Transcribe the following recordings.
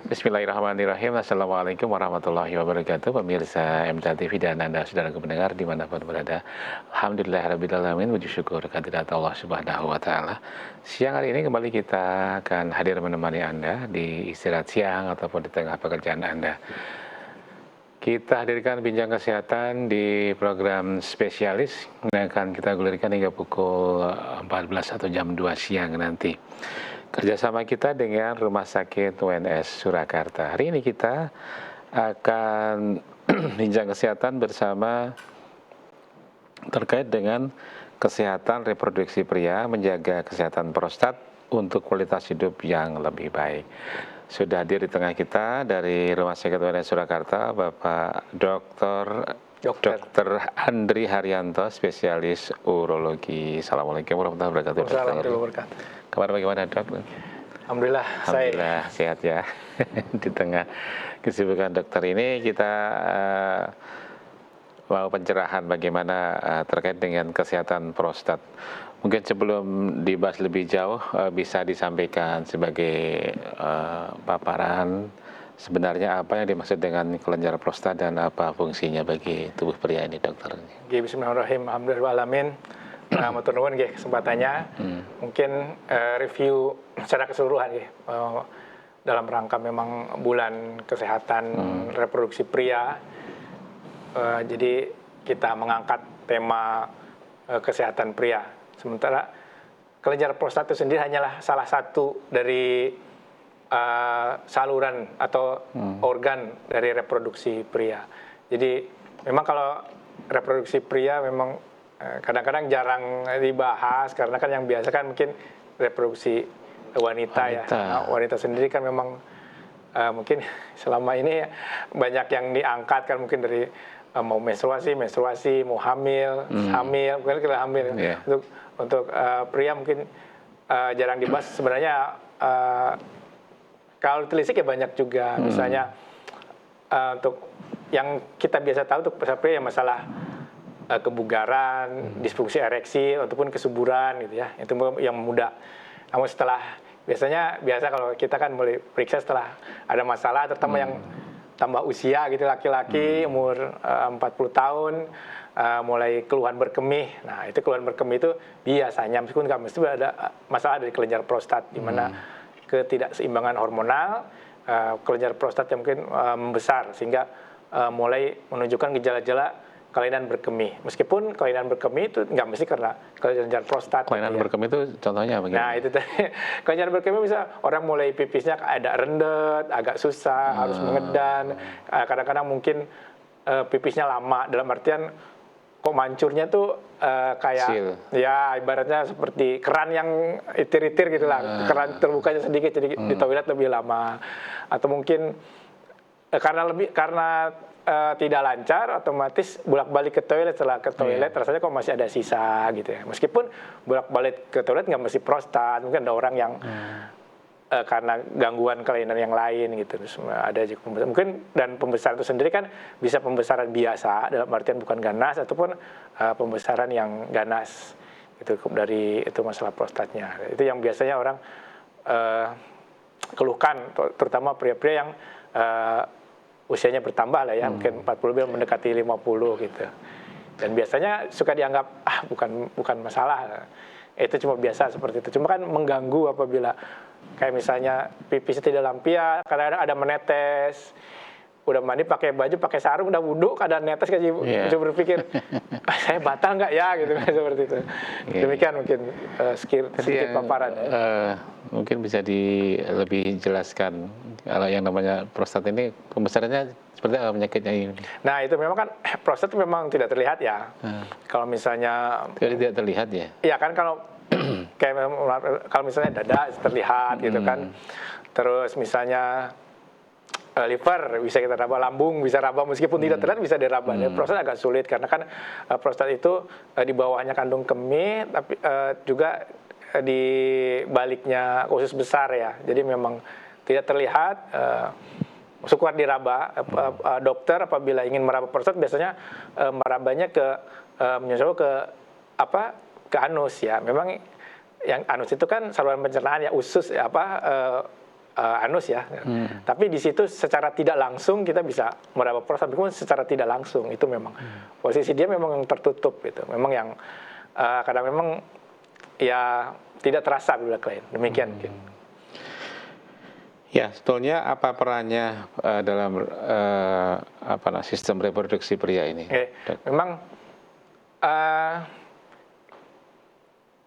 Bismillahirrahmanirrahim. Assalamualaikum warahmatullahi wabarakatuh. Pemirsa MTA TV dan Anda saudaraku pendengar dimanapun berada. Alhamdulillahirrabbilalamin. Puji syukur kehadirat Allah Subhanahu wa Ta'ala. Siang hari ini kembali kita akan hadir menemani Anda di istirahat siang ataupun di tengah pekerjaan Anda. Kita hadirkan bincang kesehatan di program spesialis yang akan kita gulirkan hingga pukul 14 atau jam 2 siang nanti. Kerjasama kita dengan Rumah Sakit UNS Surakarta. Hari ini kita akan bincang kesehatan bersama terkait dengan kesehatan reproduksi pria, menjaga kesehatan prostat untuk kualitas hidup yang lebih baik. Sudah hadir di tengah kita dari Rumah Sakit UNS Surakarta, Bapak Dr. Andri Haryanto, spesialis urologi. Assalamualaikum warahmatullahi wabarakatuh. Assalamualaikum warahmatullahi wabarakatuh. Kabar bagaimana, Dok? Alhamdulillah sehat ya. Di tengah kesibukan dokter ini kita mau pencerahan bagaimana terkait dengan kesehatan prostat. Mungkin sebelum dibahas lebih jauh bisa disampaikan sebagai paparan sebenarnya apa yang dimaksud dengan kelenjar prostat dan apa fungsinya bagi tubuh pria ini, dokter? Bismillahirrahmanirrahim. Alhamdulillahirrahmanirrahim. Matur nuwun nggih kesempatannya. Mungkin review secara keseluruhan nggih dalam rangka memang bulan kesehatan reproduksi pria. Jadi kita mengangkat tema kesehatan pria. Sementara kelenjar prostat itu sendiri hanyalah salah satu dari saluran atau organ dari reproduksi pria. Jadi memang kalau reproduksi pria memang kadang-kadang jarang dibahas karena kan yang biasa kan mungkin reproduksi wanita. Ya. Nah, wanita sendiri kan memang mungkin selama ini banyak yang diangkat kan mungkin dari mau menstruasi, mau hamil, mungkin kita hamil. Yeah. Untuk pria mungkin jarang dibahas. Sebenarnya kalau ditelisik ya banyak juga. Misalnya untuk yang kita biasa tahu untuk pria ya masalah kebugaran, disfungsi ereksi ataupun kesuburan gitu ya. Itu yang muda. Namun biasa kalau kita kan mulai periksa setelah ada masalah terutama yang tambah usia gitu, laki-laki umur 40 tahun mulai keluhan berkemih. Nah, itu keluhan berkemih itu biasanya meskipun nggak mesti ada masalah dari kelenjar prostat di mana ketidakseimbangan hormonal, kelenjar prostat yang mungkin membesar sehingga mulai menunjukkan gejala-gejala kelainan berkemih. Meskipun kelainan berkemih itu nggak mesti karena kelenjar prostat. Kelainan berkemih itu contohnya bagaimana? Nah itu tadi, kelainan berkemih bisa orang mulai pipisnya agak rendet, agak susah, harus mengedan. Kadang-kadang mungkin pipisnya lama, dalam artian kok mancurnya tuh kayak ya ibaratnya seperti keran yang itir-itir gitu lah. Keran terbukanya sedikit, jadi di toilet lebih lama. Atau mungkin karena tidak lancar, otomatis bolak-balik ke toilet. Setelah ke toilet rasanya kok masih ada sisa gitu ya. Meskipun bolak-balik ke toilet nggak mesti prostat, mungkin ada orang yang karena gangguan kelainan yang lain gitu. Terus ada juga pembesaran. Mungkin dan pembesaran itu sendiri kan bisa pembesaran biasa dalam artian bukan ganas ataupun pembesaran yang ganas itu dari itu masalah prostatnya. Itu yang biasanya orang keluhkan, terutama pria-pria yang usianya bertambah lah ya, mungkin 40 mendekati 50 gitu. Dan biasanya suka dianggap bukan masalah. Itu cuma biasa seperti itu. Cuma kan mengganggu apabila kayak misalnya pipisnya tidak lampias, kadang-kadang ada menetes. Udah mandi pakai baju, pakai sarung, udah wudhu, kadang netes kan bisa berpikir saya batal nggak ya gitu kan seperti itu. Demikian mungkin sedikit paparan. Mungkin bisa lebih jelaskan kalau yang namanya prostat ini pembesarannya seperti apa penyakitnya ini? Nah itu memang kan prostat memang tidak terlihat ya. Kalau misalnya tidak terlihat ya? Iya kan kalau kalau misalnya dada terlihat gitu kan. Terus misalnya liver bisa kita raba, lambung bisa raba meskipun tidak terlihat bisa diraba. Prostat agak sulit karena kan prostat itu di bawahnya kandung kemih tapi juga di baliknya usus besar ya. Jadi memang tidak terlihat. Sukar diraba. Dokter apabila ingin meraba prostat biasanya merabanya menyusul ke anus ya. Memang yang anus itu kan saluran pencernaan ya, usus anus ya. Tapi di situ secara tidak langsung kita bisa meraba prostat, meskipun secara tidak langsung itu memang posisi dia memang yang tertutup gitu. Memang yang kadang memang ya tidak terasa bila klien. Demikian. Gitu. Ya, sebetulnya apa perannya dalam sistem reproduksi pria ini? Memang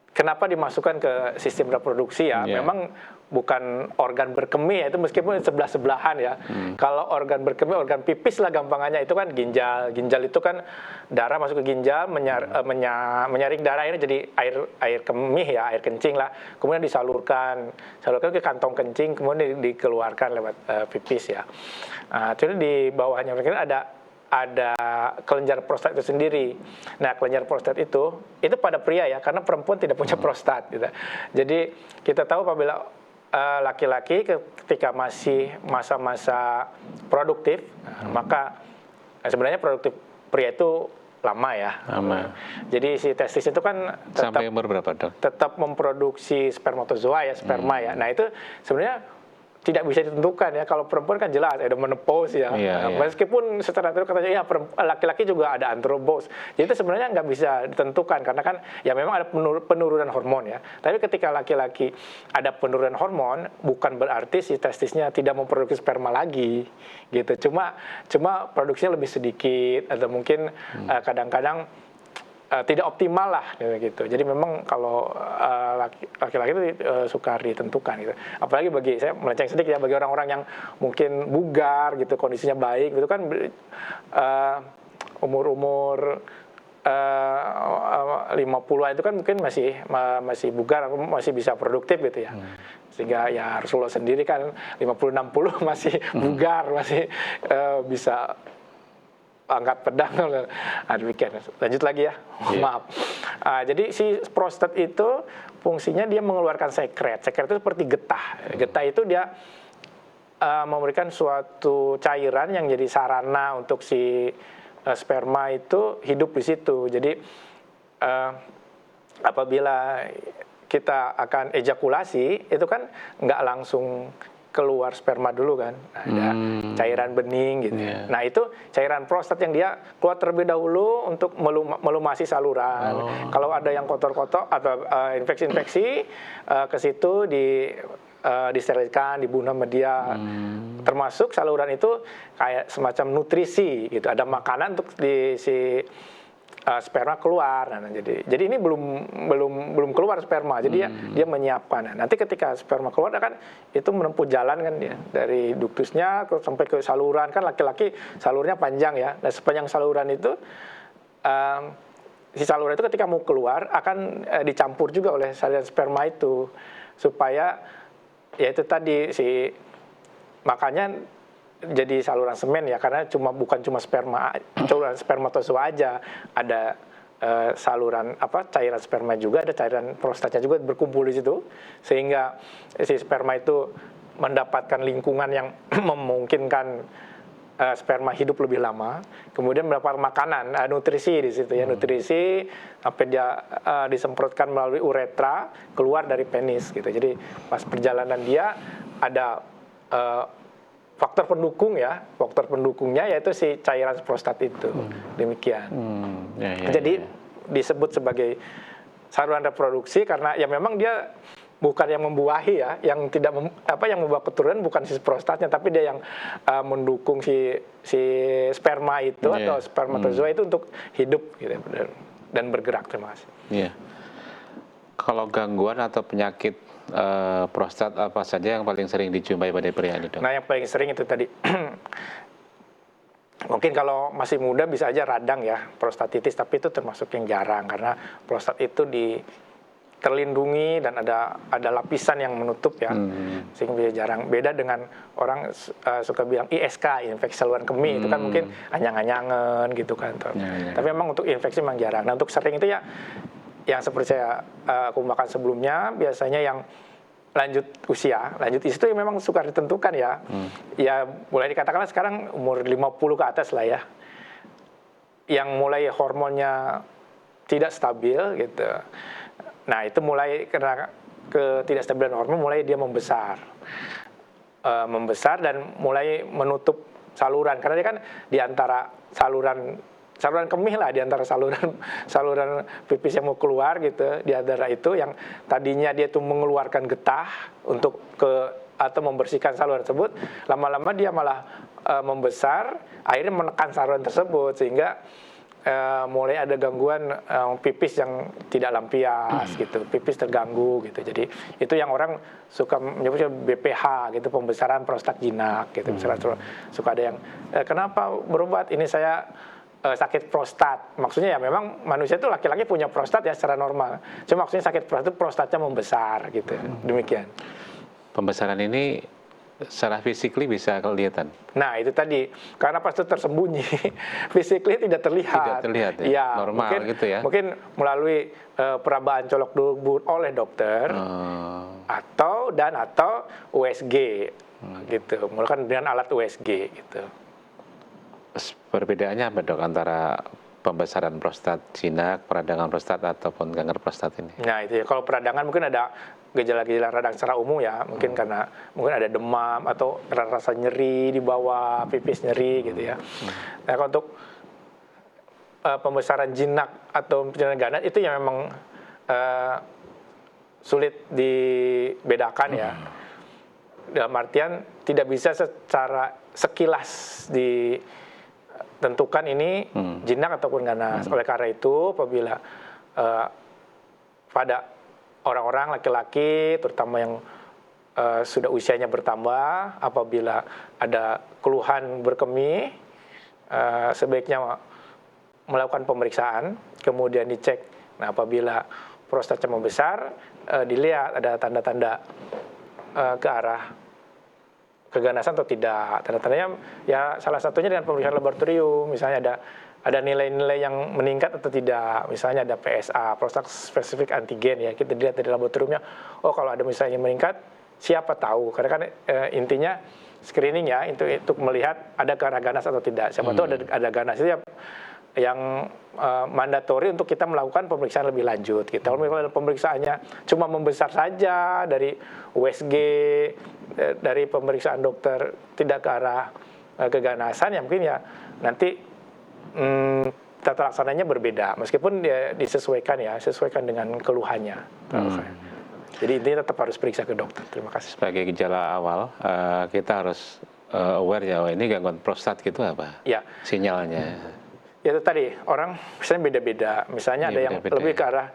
kenapa dimasukkan ke sistem reproduksi ya? Memang bukan organ berkemih, itu meskipun sebelah-sebelahan ya. Kalau organ berkemih, organ pipis lah gampangannya, itu kan ginjal. Ginjal itu kan darah masuk ke ginjal, menyaring darah ini jadi air kemih ya, air kencing lah. Kemudian disalurkan ke kantong kencing, kemudian dikeluarkan lewat pipis ya. Jadi di bawahnya mungkin ada kelenjar prostat itu sendiri. Nah, kelenjar prostat itu pada pria ya, karena perempuan tidak punya prostat gitu. Jadi kita tahu apabila laki-laki ketika masih masa-masa produktif, maka sebenarnya produktif pria itu lama ya. Lama. Jadi si testis itu kan sampai umur berapa, Dok? Tetap memproduksi spermatozoa ya, sperma ya. Nah, itu sebenarnya tidak bisa ditentukan ya. Kalau perempuan kan jelas ada menopause ya. Meskipun secara teori katanya ya laki-laki juga ada andropause. Jadi itu sebenarnya nggak bisa ditentukan karena kan ya memang ada penurunan hormon ya. Tapi ketika laki-laki ada penurunan hormon bukan berarti si testisnya tidak memproduksi sperma lagi gitu. Cuma produksinya lebih sedikit atau mungkin kadang-kadang tidak optimal lah gitu. Jadi memang kalau laki-laki itu sukar ditentukan gitu. Apalagi bagi saya melenceng sedikit ya, bagi orang-orang yang mungkin bugar gitu, kondisinya baik gitu kan, umur 50-an itu kan mungkin masih bugar, masih bisa produktif gitu ya. Sehingga ya Rasulullah sendiri kan 50-60 masih bugar, masih bisa angkat pedang. Demikian. Lanjut lagi ya. Maaf. Jadi si prostat itu fungsinya dia mengeluarkan sekret. Sekret itu seperti getah. Getah itu dia memberikan suatu cairan yang jadi sarana untuk si sperma itu hidup di situ. Jadi apabila kita akan ejakulasi itu kan nggak langsung keluar sperma dulu kan, ada cairan bening gitu. Nah itu cairan prostat yang dia keluar terlebih dahulu untuk melumasi saluran. Kalau ada yang kotor-kotor atau infeksi-infeksi ke situ disterilkan, dibunuh sama dia. Termasuk saluran itu kayak semacam nutrisi gitu. Ada makanan untuk si sperma keluar. Nah, jadi ini belum keluar sperma. Jadi dia menyiapkan. Nah, nanti ketika sperma keluar kan itu menempuh jalan kan dia dari duktusnya sampai ke saluran. Kan laki-laki salurnya panjang ya. Nah, sepanjang saluran itu si saluran itu ketika mau keluar akan dicampur juga oleh salinan sperma itu supaya ya itu tadi makanya jadi saluran semen ya, karena bukan cuma spermatozoa aja, ada saluran cairan sperma juga, ada cairan prostatnya juga berkumpul di situ, sehingga si sperma itu mendapatkan lingkungan yang memungkinkan sperma hidup lebih lama, kemudian mendapat makanan, nutrisi di situ ya, nutrisi sampai dia disemprotkan melalui uretra keluar dari penis gitu. Jadi pas perjalanan dia ada faktor pendukungnya yaitu si cairan prostat itu. Demikian. Jadi disebut sebagai saluran reproduksi karena ya memang dia bukan yang membuahi ya, yang tidak yang membawa keturunan bukan si prostatnya, tapi dia yang mendukung si sperma itu atau spermatozoa itu untuk hidup gitu dan bergerak. Terima kasih. Kalau gangguan atau penyakit prostat apa saja yang paling sering dijumpai pada pria ini, Dok? Nah, yang paling sering itu tadi mungkin kalau masih muda bisa aja radang ya, prostatitis, tapi itu termasuk yang jarang karena prostat itu terlindungi dan ada lapisan yang menutup ya, sehingga bisa jarang. Beda dengan orang suka bilang ISK, infeksi saluran kemih, itu kan mungkin anyang-anyangan gitu kan. Tapi memang untuk infeksi memang jarang. Nah, untuk sering itu ya yang seperti saya kemukakan sebelumnya, biasanya yang lanjut usia itu memang sukar ditentukan ya. Ya mulai dikatakanlah sekarang umur 50 ke atas lah ya, yang mulai hormonnya tidak stabil gitu. Nah itu mulai karena ketidakstabilan hormon mulai dia membesar. membesar dan mulai menutup saluran, karena dia kan di antara saluran kemih lah, di antara saluran pipis yang mau keluar gitu, di antara itu yang tadinya dia tuh mengeluarkan getah untuk atau membersihkan saluran tersebut, lama-lama dia malah membesar, akhirnya menekan saluran tersebut sehingga mulai ada gangguan pipis yang tidak lampias gitu, pipis terganggu gitu. Jadi itu yang orang suka menyebutnya BPH gitu, pembesaran prostat jinak gitu. Misalnya suka ada yang kenapa berobat ini saya sakit prostat. Maksudnya ya memang manusia itu laki-laki punya prostat ya secara normal. Cuma maksudnya sakit prostat itu prostatnya membesar gitu. Demikian. Pembesaran ini secara physically bisa kelihatan. Nah itu tadi, karena prostat tersembunyi, physically tidak terlihat. Tidak terlihat ya? Ya, Normal mungkin, gitu ya? Mungkin melalui perabaan colok dubur oleh dokter, atau USG, gitu. Melakukan dengan alat USG, gitu. Perbedaannya apa dok antara pembesaran prostat jinak, peradangan prostat ataupun kanker prostat ini? Nah itu ya, kalau peradangan mungkin ada gejala-gejala radang secara umum ya, mungkin karena mungkin ada demam atau rasa nyeri di bawah, pipis nyeri gitu ya. Nah kalau untuk pembesaran jinak atau penjenuhan ganas itu yang memang sulit dibedakan ya. Dalam artian tidak bisa secara sekilas ditentukan ini jinak ataupun ganas. Oleh karena itu apabila pada orang-orang laki-laki terutama yang sudah usianya bertambah, apabila ada keluhan berkemih, sebaiknya melakukan pemeriksaan, kemudian dicek. Nah, apabila prostatnya membesar, dilihat ada tanda-tanda ke arah keganasan atau tidak. Tanda-tandanya ya salah satunya dengan pemeriksaan laboratorium, misalnya ada nilai-nilai yang meningkat atau tidak, misalnya ada PSA, prostat spesifik antigen ya, kita lihat dari laboratoriumnya, oh kalau ada misalnya meningkat, siapa tahu, karena kan intinya screening ya, untuk melihat ada ke arah ganas atau tidak, siapa tahu ada ganas itu yang mandatori untuk kita melakukan pemeriksaan lebih lanjut. Kita kalau pemeriksaannya cuma membesar saja dari USG, dari pemeriksaan dokter tidak ke arah keganasan, ya mungkin ya nanti tata laksananya berbeda, meskipun dia disesuaikan ya, sesuaikan dengan keluhannya. Jadi intinya tetap harus periksa ke dokter. Terima kasih. Sebagai gejala awal, kita harus aware ya, oh, ini gangguan prostat gitu apa? Ya. Sinyalnya. Ya itu tadi, orang misalnya beda-beda. Misalnya ada yang lebih ke arah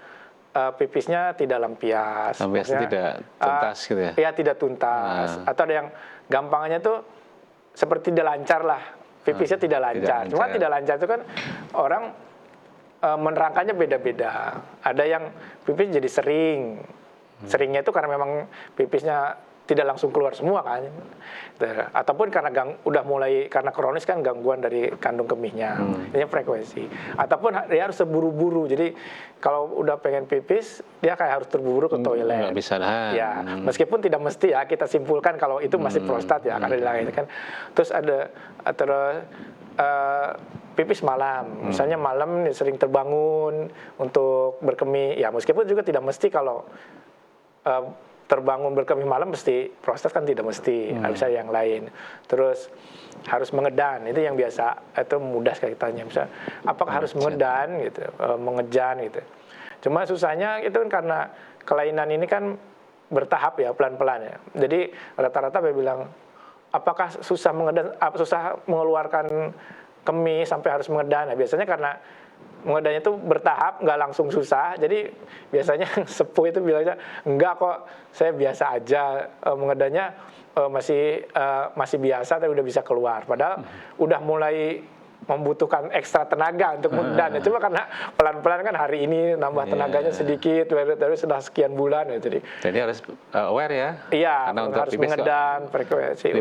pipisnya tidak lampias. Lampiasnya tidak tuntas gitu ya? Ya tidak tuntas. Atau ada yang gampangannya tuh seperti tidak lancar lah. Pipisnya tidak lancar. Cuma tidak lancar itu kan orang menerangkannya beda-beda. Ada yang pipis jadi sering. Seringnya itu karena memang pipisnya tidak langsung keluar semua kan. Ataupun karena udah mulai karena kronis kan gangguan dari kandung kemihnya. Ini frekuensi. Ataupun dia harus terburu-buru. Jadi kalau udah pengen pipis, dia kayak harus terburu-buru ke toilet. Nggak bisa lah. Ya, meskipun tidak mesti ya kita simpulkan kalau itu masih prostat ya, karena bilang itu kan. Terus ada pipis malam. Misalnya malam sering terbangun untuk berkemih. Ya, meskipun juga tidak mesti kalau terbangun berkemih malam mesti prostat kan tidak mesti, bisa yang lain. Terus harus mengedan, itu yang biasa, itu mudah sekali tanya. Misalnya, apakah harus mengedan gitu, mengejan gitu. Cuma susahnya itu kan karena kelainan ini kan bertahap ya, pelan-pelan ya. Jadi rata-rata saya bilang, apakah susah mengedan, susah mengeluarkan kemih sampai harus mengedan? Nah, biasanya karena mengedannya itu bertahap, nggak langsung susah. Jadi biasanya sepuh itu bilangnya, enggak kok, saya biasa aja, mengedannya masih biasa, tapi udah bisa keluar. Padahal udah mulai membutuhkan ekstra tenaga untuk mengedan. Cuma karena pelan-pelan kan hari ini nambah tenaganya sedikit, terus sudah sekian bulan. Ya, jadi harus aware ya? Iya, harus mengedan, frekuensi,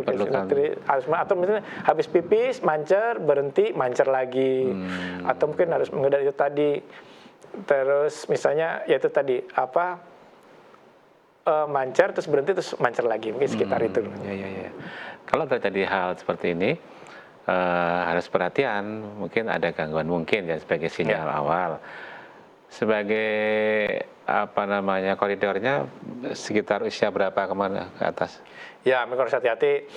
atau misalnya habis pipis, mancer, berhenti, mancer lagi. Atau mungkin harus mengedan itu tadi. Terus misalnya, ya itu tadi, mancer, terus berhenti, terus mancer lagi. Mungkin sekitar itu. Ya. Kalau terjadi hal seperti ini, harus perhatian, mungkin ada gangguan mungkin ya sebagai sinyal awal. sebagai apa namanya koridornya sekitar usia berapa kemana ke atas? Ya, memang harus hati-hati,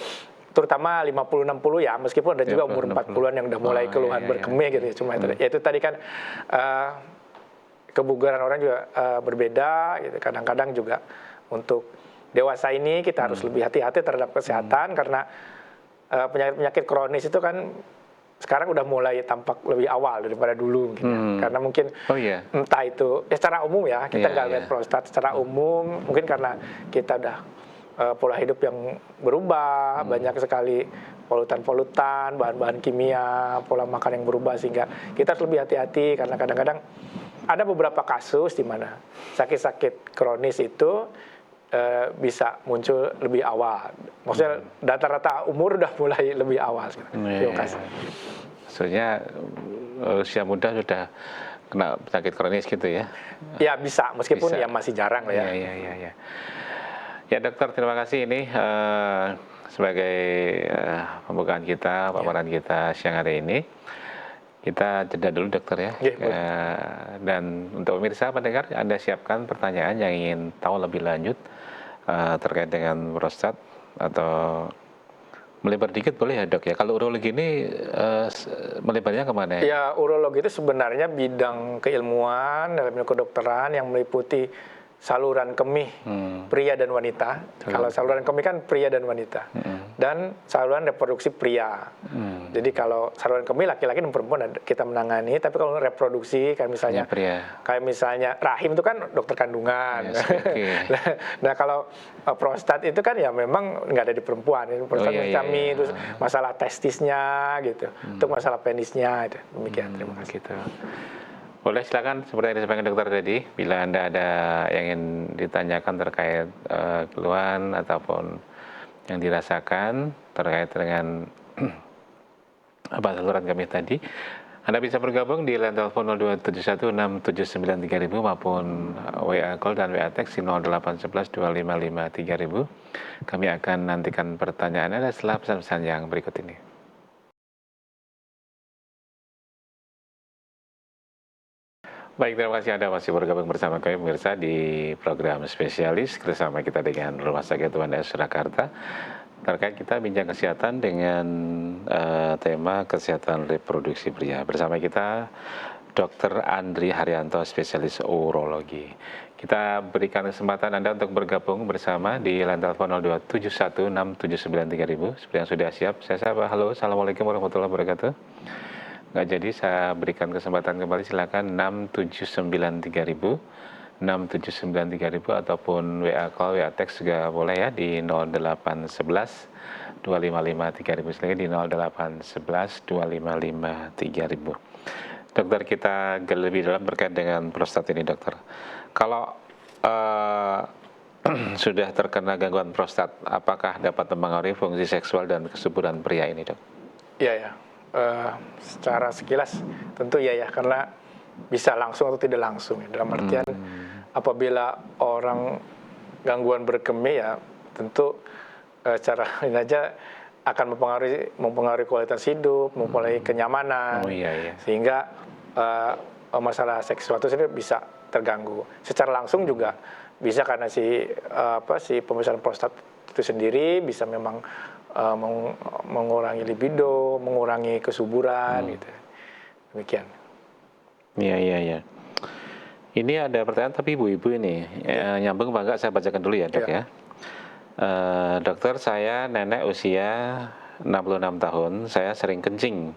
terutama 50-60 ya, meskipun ada juga umur 40-an yang udah mulai keluhan berkemih gitu ya. Cuma ya itu tadi kan kebugaran orang juga berbeda gitu. Kadang-kadang juga untuk dewasa ini kita harus lebih hati-hati terhadap kesehatan karena penyakit-penyakit kronis itu kan sekarang udah mulai tampak lebih awal daripada dulu mungkin ya. Karena mungkin entah itu ya secara umum ya, kita nggak lihat prostat secara umum, mungkin karena kita udah pola hidup yang berubah, banyak sekali polutan-polutan, bahan-bahan kimia, pola makan yang berubah sehingga kita harus lebih hati-hati karena kadang-kadang ada beberapa kasus di mana sakit-sakit kronis itu bisa muncul lebih awal. Maksudnya rata-rata umur udah mulai lebih awal. Terima kasih. Maksudnya usia muda sudah kena penyakit kronis gitu ya? Ya bisa, meskipun ya masih jarang lah ya. Iya. Ya dokter, terima kasih ini sebagai pembukaan kita, paparan kita siang hari ini. Kita jeda dulu dokter ya. Dan untuk pemirsa pendengar, Anda siapkan pertanyaan yang ingin tahu lebih lanjut terkait dengan prostat atau melebar dikit boleh ya dok ya. Kalau urologi ini melebarnya kemana ya? Ya urologi itu sebenarnya bidang keilmuan dalam ilmu kedokteran yang meliputi saluran kemih pria dan wanita. Kalau saluran kemih kan pria dan wanita. Dan saluran reproduksi pria. Jadi kalau saluran kemih laki-laki dan perempuan kita menangani, tapi kalau reproduksi kayak misalnya rahim itu kan dokter kandungan. Nah kalau prostat itu kan ya memang nggak ada di perempuan. Prostat kami terus masalah testisnya gitu. Untuk masalah penisnya itu. Demikian. Terima kasih. Gitu. Boleh silakan seperti yang disampaikan dokter tadi, bila Anda ada yang ingin ditanyakan terkait keluhan ataupun yang dirasakan terkait dengan saluran kemih tadi, Anda bisa bergabung di line telepon 02716793000 maupun WA call dan WA text di 08112553.000. Kami akan nantikan pertanyaan Anda setelah pesan-pesan yang berikut ini. Baik, terima kasih Anda masih bergabung bersama kami pemirsa di program spesialis bersama kita dengan Rumah Sakit UNS Surakarta. Terkait kita bincang kesehatan dengan tema kesehatan reproduksi pria. Bersama kita Dr. Andri Haryanto, spesialis urologi. Kita berikan kesempatan Anda untuk bergabung bersama di line telepon 02716793000. Seperti yang sudah siap, saya sapa. Halo, Assalamualaikum warahmatullahi wabarakatuh. Nggak jadi, saya berikan kesempatan kembali, silakan 6793000 ataupun WA call, WA text juga boleh ya di 0811 255 3000, lagi di 0811 255 3000. Dokter, kita gali lebih dalam terkait dengan prostat ini dokter. Kalau sudah terkena gangguan prostat, apakah dapat mempengaruhi fungsi seksual dan kesuburan pria ini dok? Iya. Secara sekilas tentu ya karena bisa langsung atau tidak langsung dalam artian apabila orang gangguan berkemih ya tentu secara ini aja akan mempengaruhi kualitas hidup, mempengaruhi kenyamanan, sehingga masalah seksual itu sendiri bisa terganggu. Secara langsung juga bisa karena si pembesaran prostat itu sendiri bisa memang mengurangi libido, mengurangi kesuburan gitu. Demikian. Iya. Ini ada pertanyaan tapi ibu-ibu ini nyambung apa enggak, saya bacakan dulu ya dok ya. Dokter, saya nenek usia 66 tahun, saya sering kencing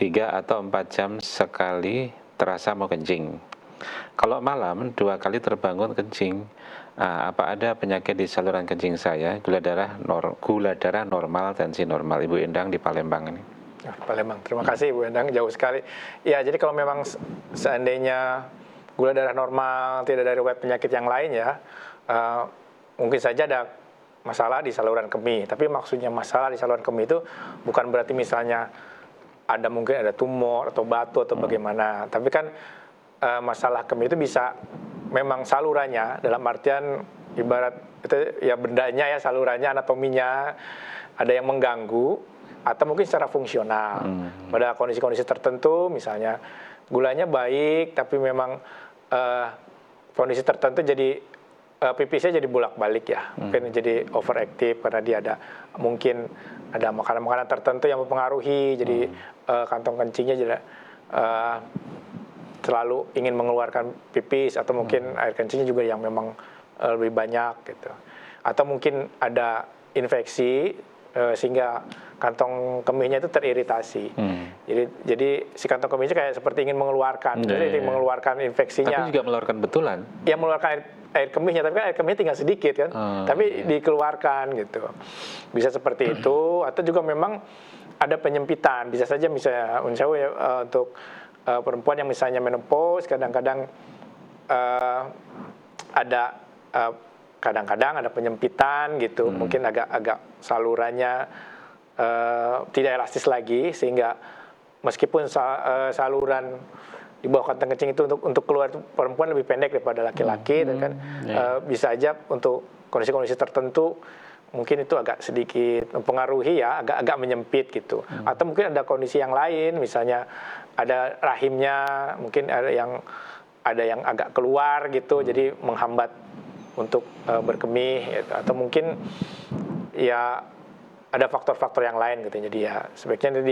3 atau 4 jam sekali terasa mau kencing. Kalau malam 2 kali terbangun kencing, apa ada penyakit di saluran kencing saya? Gula darah normal, tensi normal. Ibu Endang di Palembang ini. Palembang, terima kasih Ibu Endang, jauh sekali. Ya, jadi kalau memang seandainya gula darah normal, tidak ada riwayat penyakit yang lain ya, mungkin saja ada masalah di saluran kemih. Tapi maksudnya masalah di saluran kemih itu bukan berarti misalnya mungkin ada tumor atau batu atau bagaimana. Tapi kan masalah kemih itu bisa memang salurannya, dalam artian ibarat itu ya bendanya ya, salurannya, anatominya ada yang mengganggu atau mungkin secara fungsional. Pada kondisi-kondisi tertentu misalnya gulanya baik tapi memang eh, kondisi tertentu jadi pipisnya jadi bolak-balik ya, mungkin jadi overactive karena dia mungkin ada makanan-makanan tertentu yang mempengaruhi, jadi kantong kencingnya jadi selalu ingin mengeluarkan pipis atau mungkin air kencingnya juga yang memang lebih banyak gitu, atau mungkin ada infeksi sehingga kantong kemihnya itu teriritasi. Jadi si kantong kemihnya kayak seperti ingin mengeluarkan, ingin mengeluarkan infeksinya. Tapi juga mengeluarkan betulan. Ya mengeluarkan air kemihnya, tapi kan air kemihnya tinggal sedikit kan, tapi dikeluarkan gitu. Bisa seperti itu, atau juga memang ada penyempitan. Bisa saja misalnya untuk perempuan yang misalnya menopause, kadang-kadang ada kadang-kadang ada penyempitan gitu, mungkin agak salurannya tidak elastis lagi, sehingga meskipun saluran di bawah kantong kencing itu untuk keluar perempuan lebih pendek daripada laki-laki, dan kan bisa aja untuk kondisi-kondisi tertentu mungkin itu agak sedikit mempengaruhi ya, agak menyempit gitu. Atau mungkin ada kondisi yang lain, misalnya ada rahimnya mungkin ada yang agak keluar gitu, jadi menghambat untuk berkemih gitu. Atau mungkin ya ada faktor-faktor yang lain gitu. Jadi ya sebaiknya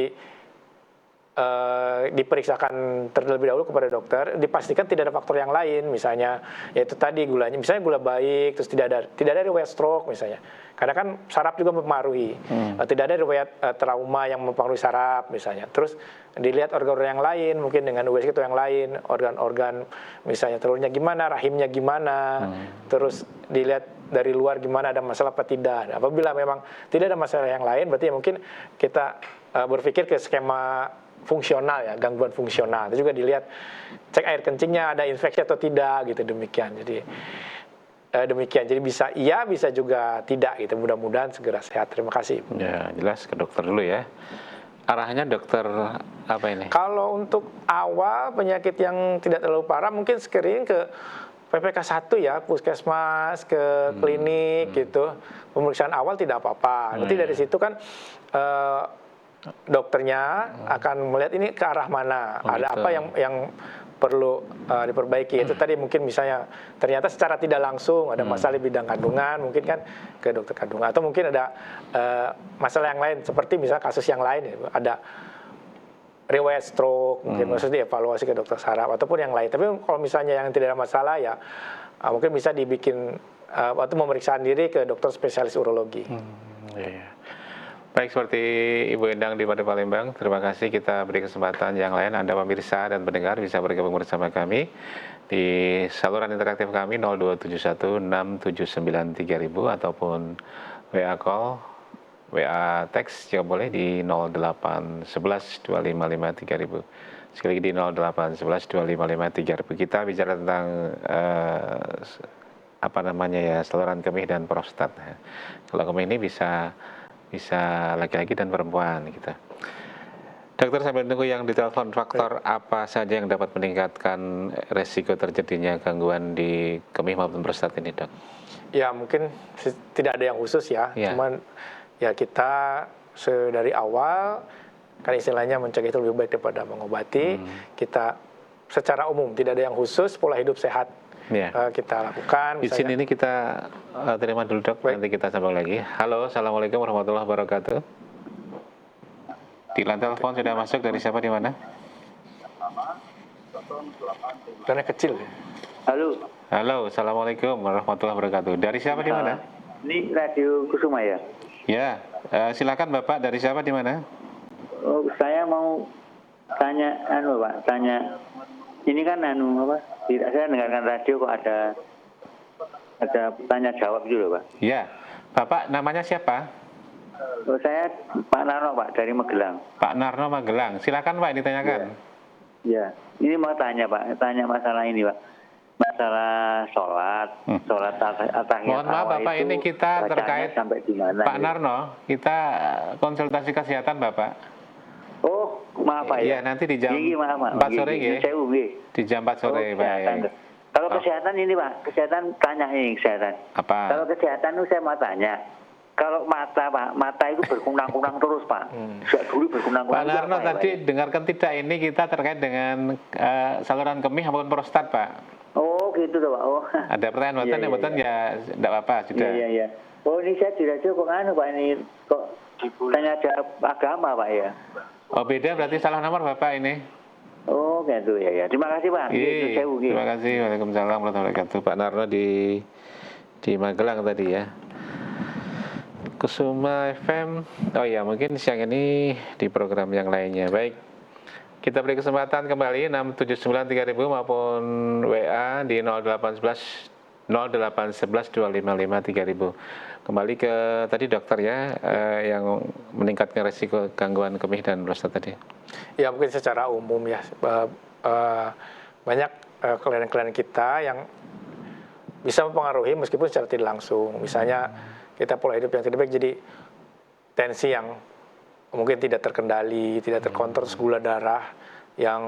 diperiksakan terlebih dahulu kepada dokter, dipastikan tidak ada faktor yang lain, misalnya yaitu tadi gulanya, misalnya gula baik, terus tidak ada riwayat stroke misalnya, karena kan saraf juga mempengaruhi, tidak ada riwayat trauma yang mempengaruhi saraf misalnya, terus dilihat organ-organ yang lain, mungkin dengan USG atau yang lain, organ-organ misalnya telurnya gimana, rahimnya gimana, terus dilihat dari luar gimana, ada masalah apa tidak. Apabila memang tidak ada masalah yang lain, berarti ya mungkin kita berpikir ke skema fungsional ya, gangguan fungsional. Itu juga dilihat, cek air kencingnya ada infeksi atau tidak gitu, demikian. Jadi demikian. Jadi bisa iya, bisa juga tidak gitu. Mudah-mudahan segera sehat. Terima kasih. Ya, jelas ke dokter dulu ya. Arahnya dokter apa ini? Kalau untuk awal penyakit yang tidak terlalu parah, mungkin screening ke PPK 1 ya, puskesmas, ke klinik gitu. Pemeriksaan awal tidak apa-apa. Nanti dari situ kan dokternya akan melihat ini ke arah mana, ada apa yang perlu diperbaiki. Itu tadi mungkin misalnya ternyata secara tidak langsung ada masalah di bidang kandungan, mungkin kan ke dokter kandungan, atau mungkin ada masalah yang lain seperti misalnya kasus yang lain ada riwayat stroke, mungkin maksudnya dievaluasi ke dokter saraf ataupun yang lain. Tapi kalau misalnya yang tidak ada masalah ya mungkin bisa dibikin atau pemeriksaan diri ke dokter spesialis urologi. Iya. Baik, seperti Ibu Endang di Palembang, terima kasih. Kita beri kesempatan yang lain, Anda pemirsa dan pendengar bisa bergabung bersama kami di saluran interaktif kami 02716793000 ataupun WA call, WA teks juga boleh di 08112553.000. Sekali lagi di 08112553.000. Kita bicara tentang saluran kemih dan prostat. Kalau kemih ini bisa laki-laki dan perempuan gitu. Dokter, sambil menunggu yang ditelepon, faktor apa saja yang dapat meningkatkan resiko terjadinya gangguan di kemih maupun prostat ini, Dok? Ya mungkin tidak ada yang khusus ya. Cuman ya kita dari awal kan istilahnya mencegah itu lebih baik daripada mengobati. Kita secara umum tidak ada yang khusus, pola hidup sehat kita lakukan. Di sini ini kita terima dulu, Dok. Nanti kita sambung lagi. Halo, assalamualaikum warahmatullahi wabarakatuh. Di lantai telepon sudah masuk, dari siapa, di mana? Karena kecil. Halo. Halo, assalamualaikum warahmatullahi wabarakatuh. Dari siapa, di mana? Ini Radio Kusuma ya? Ya, silakan Bapak. Dari siapa, di mana? Saya mau tanya, Pak, ini kan saya dengarkan radio kok ada tanya jawab gitu loh, Pak. Ya, Bapak namanya siapa? Saya Pak Narno, Pak, dari Magelang. Pak Narno, Magelang. Silakan, Pak, ditanyakan. Ya, ini mau tanya, Pak, masalah ini, Pak. Masalah sholat atahiyat. Mohon maaf, Bapak, ini kita terkait sampai di mana? Pak Narno, kita konsultasi kesehatan, Bapak. Oh, maaf Pak ya. Iya, nanti di jam 4 sore ya. Di jam 4 sore, Pak. Kalau kesehatan ini, Pak, kesehatan tanya ini kesehatan. Apa? Kalau kesehatan itu saya mau tanya. Kalau mata, Pak, mata itu berkunang-kunang terus, Pak. Sejak dulu berkunang-kunang. Pak Narno, tadi dengarkan tidak, ini kita terkait dengan saluran kemih maupun prostat, Pak. itu tuh Pak. Oh. Ada pertanyaan buatan yang buatan ya tidak apa-apa sudah. Iya. Oh ini saya di radio kok Pak ini kok tanya jawab agama Pak ya. Oh beda berarti salah nomor Bapak ini. Oh gitu ya. Terima kasih Pak. Terima kasih. Waalaikumsalam warahmatullahi wabarakatuh. Pak Narno di Magelang tadi ya. Kusuma FM. Oh ya, mungkin siang ini di program yang lainnya. Baik. Kita beri kesempatan kembali 6793000 maupun WA di 0811 0811 255 3000. Kembali ke tadi dokter ya, yang meningkatkan resiko gangguan kemih dan prostat tadi. Ya mungkin secara umum ya, banyak klien-klien kita yang bisa mempengaruhi meskipun secara tidak langsung. Misalnya kita pola hidup yang tidak baik, jadi tensi yang mungkin tidak terkendali, tidak terkontrol, gula darah yang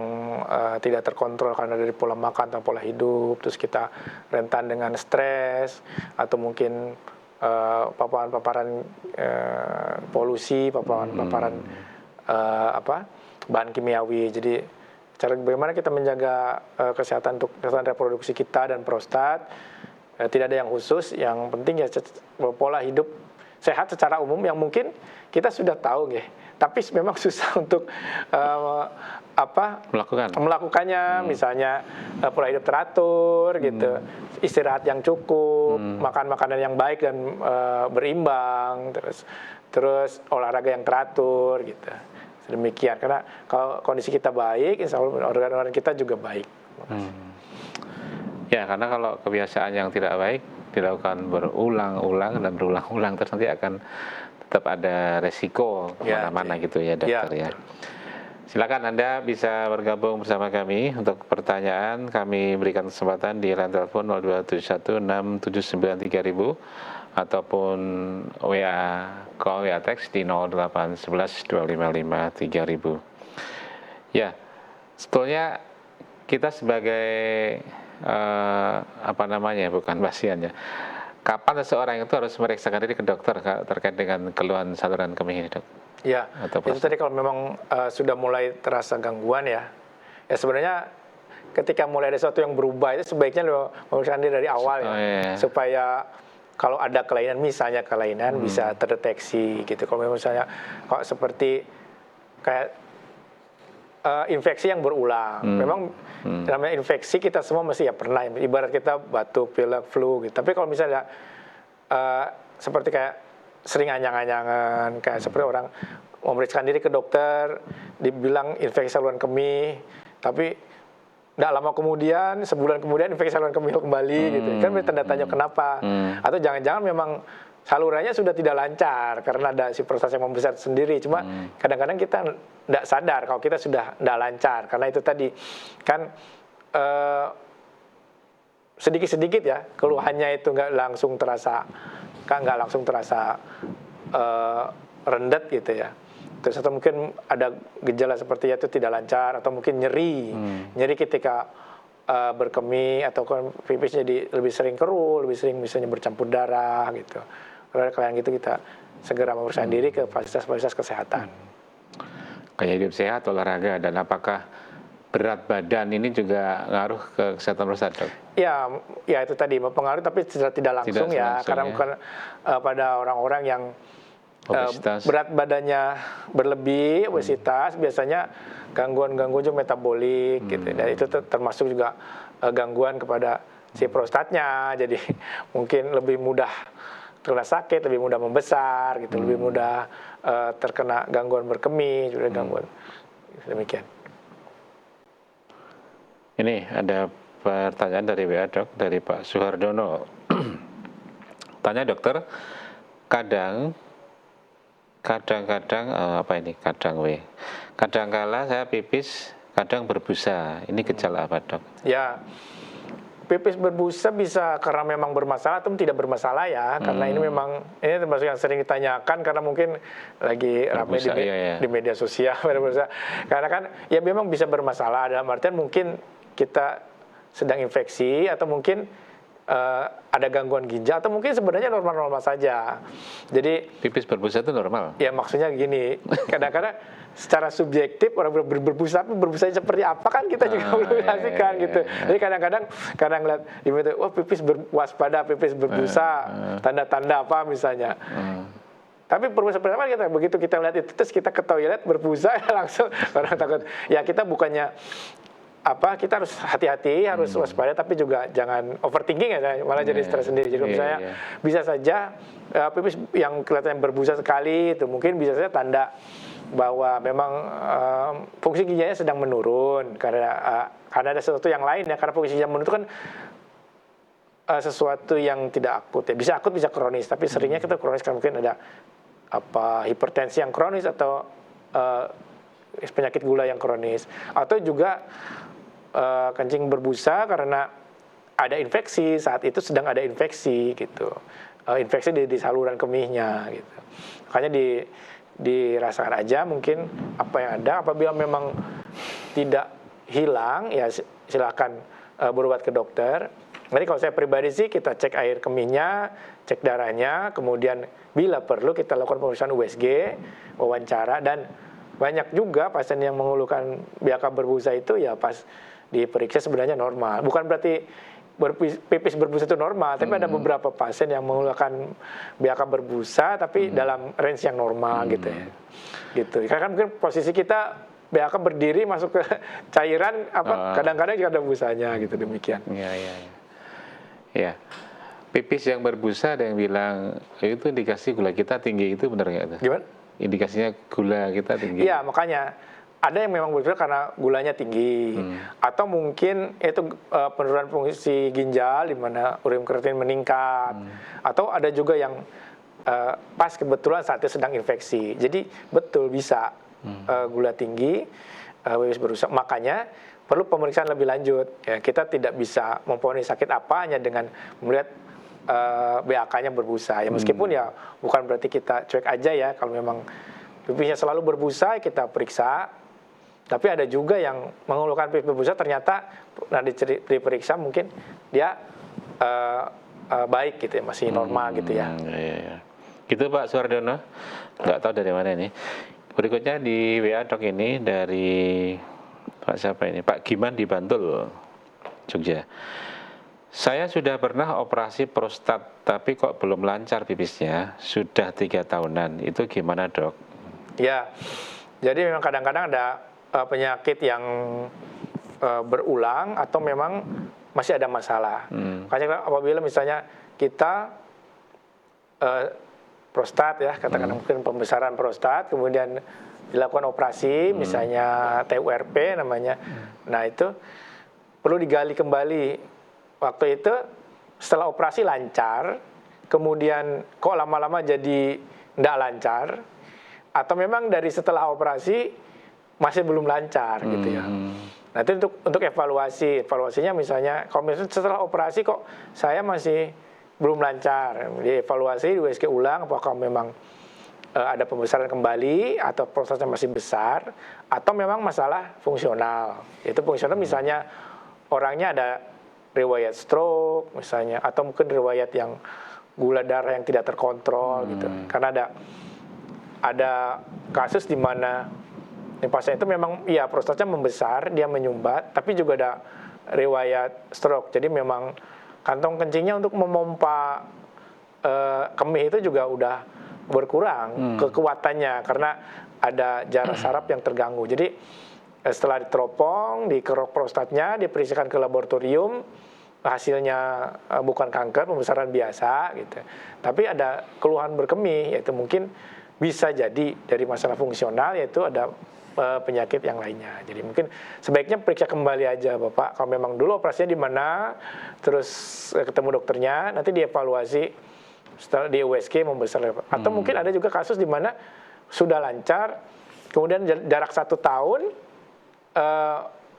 tidak terkontrol karena dari pola makan atau pola hidup, terus kita rentan dengan stres, atau mungkin paparan-paparan polusi, paparan-paparan bahan kimiawi. Jadi cara bagaimana kita menjaga kesehatan reproduksi kita dan prostat, tidak ada yang khusus, yang penting ya pola hidup sehat secara umum yang mungkin kita sudah tahu ya, tapi memang susah untuk melakukannya. Misalnya pola hidup teratur gitu, istirahat yang cukup, makan makanan yang baik dan berimbang, terus olahraga yang teratur gitu. Demikian, karena kalau kondisi kita baik, insya Allah organ-organ kita juga baik. Ya, karena kalau kebiasaan yang tidak baik dilakukan berulang-ulang dan berulang-ulang, terus nanti akan tetap ada resiko kemana-mana gitu ya dokter ya. Silakan Anda bisa bergabung bersama kami untuk pertanyaan. Kami berikan kesempatan di line telepon 02716793000 ataupun WA call, WA teks di 0811 255 3000. Ya, sebetulnya kita sebagai bukan pasiennya. Kapan seseorang itu harus memeriksakan diri ke dokter terkait dengan keluhan saluran kemih ini, dok? Ya, itu tadi kalau memang sudah mulai terasa gangguan ya sebenarnya ketika mulai ada sesuatu yang berubah itu sebaiknya memeriksakan diri dari awal supaya kalau ada kelainan, misalnya kelainan bisa terdeteksi gitu. Kalau misalnya kalau seperti kayak infeksi yang berulang, memang namanya infeksi kita semua mesti pernah, ibarat kita batuk, pilek, flu gitu. Tapi kalau misalnya seperti kayak sering anyang-anyangan, kayak seperti orang memeriksakan diri ke dokter, dibilang infeksi saluran kemih, tapi tidak lama kemudian, sebulan kemudian infeksi saluran kemih kembali gitu. Kan tanda tanya kenapa? Atau jangan-jangan memang salurannya sudah tidak lancar karena ada si proses yang membesar sendiri. Cuma kadang-kadang kita tidak sadar kalau kita sudah tidak lancar, karena itu tadi kan sedikit-sedikit ya keluhannya itu nggak langsung terasa rendet gitu ya. Terus atau mungkin ada gejala seperti itu tidak lancar, atau mungkin nyeri ketika berkemih, atau kan pipis jadi lebih sering keruh, lebih sering misalnya bercampur darah gitu. Kalau yang gitu kita segera memeriksakan diri ke fasilitas kesehatan. Gaya hidup sehat, olahraga, dan apakah berat badan ini juga ngaruh ke kesehatan prostat, dok? Ya itu tadi mempengaruhi, tapi tidak langsung karena bukan pada orang-orang yang berat badannya berlebih, obesitas, biasanya gangguan-gangguan juga metabolik gitu. Dan itu termasuk juga gangguan kepada si prostatnya, jadi mungkin lebih mudah terkena sakit, lebih mudah membesar gitu, lebih mudah terkena gangguan berkemih, juga gangguan demikian. Ini ada pertanyaan dari WA, dok, dari Pak Suhardono. Tanya dokter, kadang-kala saya pipis, kadang berbusa. Ini gejala apa, dok? Ya, pipis berbusa bisa karena memang bermasalah atau tidak bermasalah ya. Karena ini termasuk yang sering ditanyakan karena mungkin lagi ramai di media sosial. Karena kan ya memang bisa bermasalah, dalam artian mungkin kita sedang infeksi, atau mungkin ada gangguan ginjal atau mungkin sebenarnya normal-normal saja. Jadi Pipis berbusa itu normal? ya maksudnya gini, kadang-kadang secara subjektif orang berbusa seperti apa kan kita juga belum pastikan gitu. Jadi kadang-kadang ngeliat ibu itu, wah pipis waspada, pipis berbusa, tanda-tanda apa misalnya. Tapi berbusa seperti apa kita begitu kita lihat itu terus kita ke toilet berbusa langsung orang takut. Ya kita bukannya kita harus hati-hati, harus waspada, tapi juga jangan overthinking ya, malah jadi stres sendiri. Jadi misalnya bisa saja pipis yang kelihatan berbusa sekali itu mungkin bisa saja tanda bahwa memang fungsi ginjalnya sedang menurun karena ada sesuatu yang lain ya, karena fungsi ginjal menurun itu kan sesuatu yang tidak akut ya, bisa akut bisa kronis, tapi seringnya kita kronis kan mungkin ada hipertensi yang kronis atau penyakit gula yang kronis, atau juga kencing berbusa karena ada infeksi, saat itu sedang ada infeksi gitu, infeksi di saluran kemihnya gitu. Makanya dirasakan aja mungkin apa yang ada. Apabila memang tidak hilang ya silakan berobat ke dokter. Nanti kalau saya pribadi sih kita cek air kemihnya, cek darahnya, kemudian bila perlu kita lakukan pemeriksaan USG, wawancara, dan banyak juga pasien yang mengeluhkan BAK berbusa itu ya pas diperiksa sebenarnya normal. Bukan berarti pipis berbusa itu normal, tapi ada beberapa pasien yang mengeluhkan BAK berbusa tapi dalam range yang normal gitu ya. Gitu. Karena kan mungkin posisi kita BAK berdiri masuk ke cairan kadang-kadang juga ada busanya gitu, demikian. Iya. Pipis yang berbusa ada yang bilang itu indikasi gula kita tinggi, itu benar nggak itu? Gimana? Indikasinya gula kita tinggi. Iya, makanya ada yang memang berbusa karena gulanya tinggi, atau mungkin itu penurunan fungsi ginjal di mana urin kreatin meningkat, atau ada juga yang pas kebetulan saat itu sedang infeksi. Jadi betul bisa gula tinggi, pipis berbusa. Makanya perlu pemeriksaan lebih lanjut. Ya, kita tidak bisa memponis sakit apa hanya dengan melihat BAK-nya berbusa. Ya meskipun ya bukan berarti kita cuek aja ya, kalau memang pipisnya selalu berbusa kita periksa. Tapi ada juga yang mengeluhkan pipis berbusa ternyata diperiksa mungkin dia baik gitu ya, masih normal gitu ya. Gitu Pak Suwardono, nggak tahu dari mana ini. Berikutnya di WA Dok ini dari Pak siapa ini? Pak Giman di Bantul, Jogja. Saya sudah pernah operasi prostat, tapi kok belum lancar pipisnya. Sudah 3 tahunan. Itu gimana Dok? Ya, jadi memang kadang-kadang ada penyakit yang berulang atau memang masih ada masalah. Makanya apabila misalnya kita prostat ya, katakan mungkin pembesaran prostat, kemudian dilakukan operasi, misalnya TURP namanya. Nah itu perlu digali kembali. Waktu itu setelah operasi lancar, kemudian kok lama-lama jadi tidak lancar, atau memang dari setelah operasi masih belum lancar gitu ya. Nah itu untuk evaluasinya misalnya kalau misalnya setelah operasi kok saya masih belum lancar, dievaluasi di USG ulang apakah memang ada pembesaran kembali atau prostatnya masih besar, atau memang masalah fungsional. Itu fungsional misalnya orangnya ada riwayat stroke misalnya, atau mungkin riwayat yang gula darah yang tidak terkontrol gitu. Karena ada kasus di mana pasien itu memang ya prostatnya membesar, dia menyumbat, tapi juga ada riwayat stroke. Jadi memang kantong kencingnya untuk memompa kemih itu juga udah berkurang kekuatannya karena ada jarak saraf yang terganggu. Jadi setelah diteropong, dikerok prostatnya, diperiksakan ke laboratorium, hasilnya bukan kanker, pembesaran biasa gitu. Tapi ada keluhan berkemih, yaitu mungkin bisa jadi dari masalah fungsional, yaitu ada penyakit yang lainnya. Jadi mungkin sebaiknya periksa kembali aja Bapak. Kalau memang dulu operasinya di mana, terus ketemu dokternya, nanti dievaluasi setelah di USG membesar. Atau mungkin ada juga kasus di mana sudah lancar, kemudian jarak 1 tahun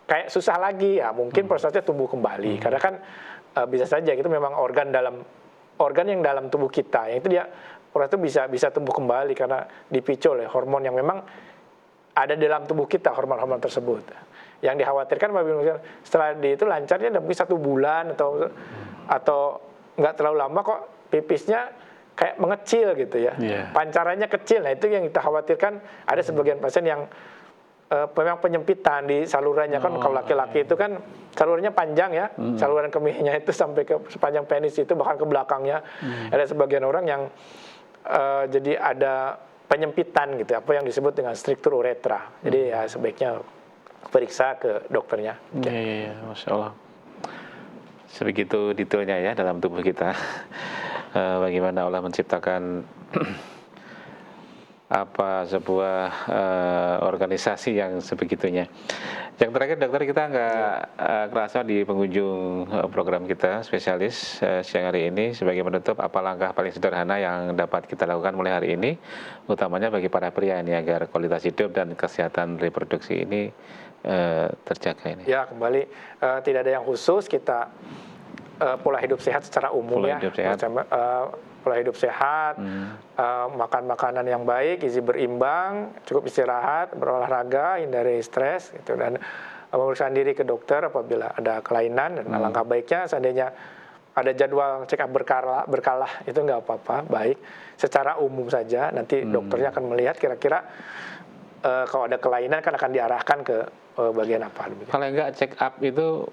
kayak susah lagi ya, mungkin prostatnya tumbuh kembali. Karena kan bisa saja itu memang organ yang dalam tubuh kita, yang itu dia prostat itu bisa tumbuh kembali karena dipicu oleh hormon yang memang ada dalam tubuh kita, hormon-hormon tersebut. yang dikhawatirkan apabila setelah itu lancarnya mungkin 1 bulan atau nggak terlalu lama kok pipisnya kayak mengecil gitu ya. Pancarannya kecil. Nah, itu yang kita khawatirkan. Ada sebagian pasien yang memang penyempitan di salurannya kan. Kalau laki-laki itu kan salurannya panjang ya, saluran kemihnya itu sampai ke sepanjang penis itu, bahkan ke belakangnya. Ada sebagian orang yang jadi ada penyempitan gitu, apa yang disebut dengan struktur uretra. Jadi ya sebaiknya periksa ke dokternya. Iya, Masya Allah. Sebegitu detailnya ya dalam tubuh kita. Bagaimana Allah menciptakan sebuah organisasi yang sebegitunya. Yang terakhir dokter, kita nggak kerasa di penghujung program kita spesialis siang hari ini. Sebagai penutup, apa langkah paling sederhana yang dapat kita lakukan mulai hari ini, utamanya bagi para pria ini, agar kualitas hidup dan kesehatan reproduksi ini terjaga ini? Ya, kembali tidak ada yang khusus. Kita pola hidup sehat secara umum Pola hidup sehat. Pola hidup sehat, makan makanan yang baik, gizi berimbang, cukup istirahat, berolahraga, hindari stres, gitu, dan memeriksakan diri ke dokter apabila ada kelainan. Dan alangkah baiknya seandainya ada jadwal check up berkala itu nggak apa-apa, baik secara umum saja. Nanti dokternya akan melihat kira-kira kalau ada kelainan kan akan diarahkan ke bagian apa. Paling nggak check up itu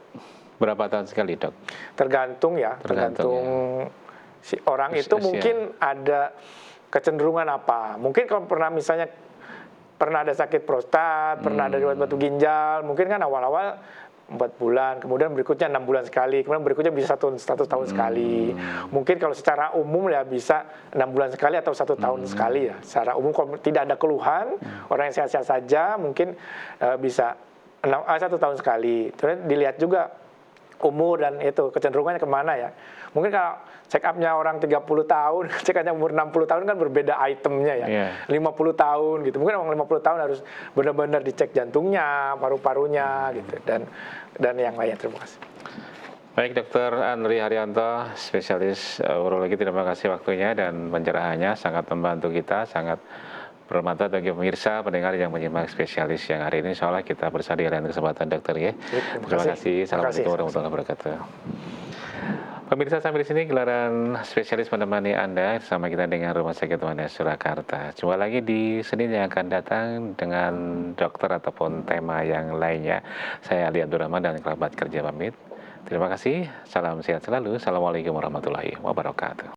berapa tahun sekali, Dok? Tergantung ya. Si orang itu mungkin ada kecenderungan apa. Mungkin kalau misalnya pernah ada sakit prostat, pernah ada riwayat batu ginjal, mungkin kan awal-awal 4 bulan, kemudian berikutnya 6 bulan sekali, kemudian berikutnya bisa 1 tahun sekali. Mungkin kalau secara umum ya bisa 6 bulan sekali atau 1 tahun sekali ya. Secara umum kalau tidak ada keluhan, orang yang sehat-sehat saja mungkin bisa 1 tahun sekali. Terus dilihat juga umur dan itu kecenderungannya kemana ya. Mungkin kalau check up-nya orang 30 tahun, check up-nya umur 60 tahun kan berbeda itemnya ya. 50 tahun gitu. Mungkin orang 50 tahun harus benar-benar dicek jantungnya, paru-parunya gitu, dan yang lainnya. Terima kasih. Baik, Dr. Andri Haryanto, spesialis urologi, terima kasih waktunya dan pencerahannya, sangat membantu kita, sangat bermanfaat bagi pemirsa, pendengar yang menyimak spesialis yang hari ini. Insya Allah kita bersama di lain kesempatan, dokter ya. Terima kasih. Assalamualaikum warahmatullahi wabarakatuh. Pemirsa, sampai di sini gelaran spesialis menemani Anda bersama kita dengan Rumah Sakit Unair Surakarta. Jumpa lagi di Senin yang akan datang dengan dokter ataupun tema yang lainnya. Saya Ali Abdurrahman dan kerabat kerja pamit. Terima kasih. Salam sehat selalu. Assalamualaikum warahmatullahi wabarakatuh.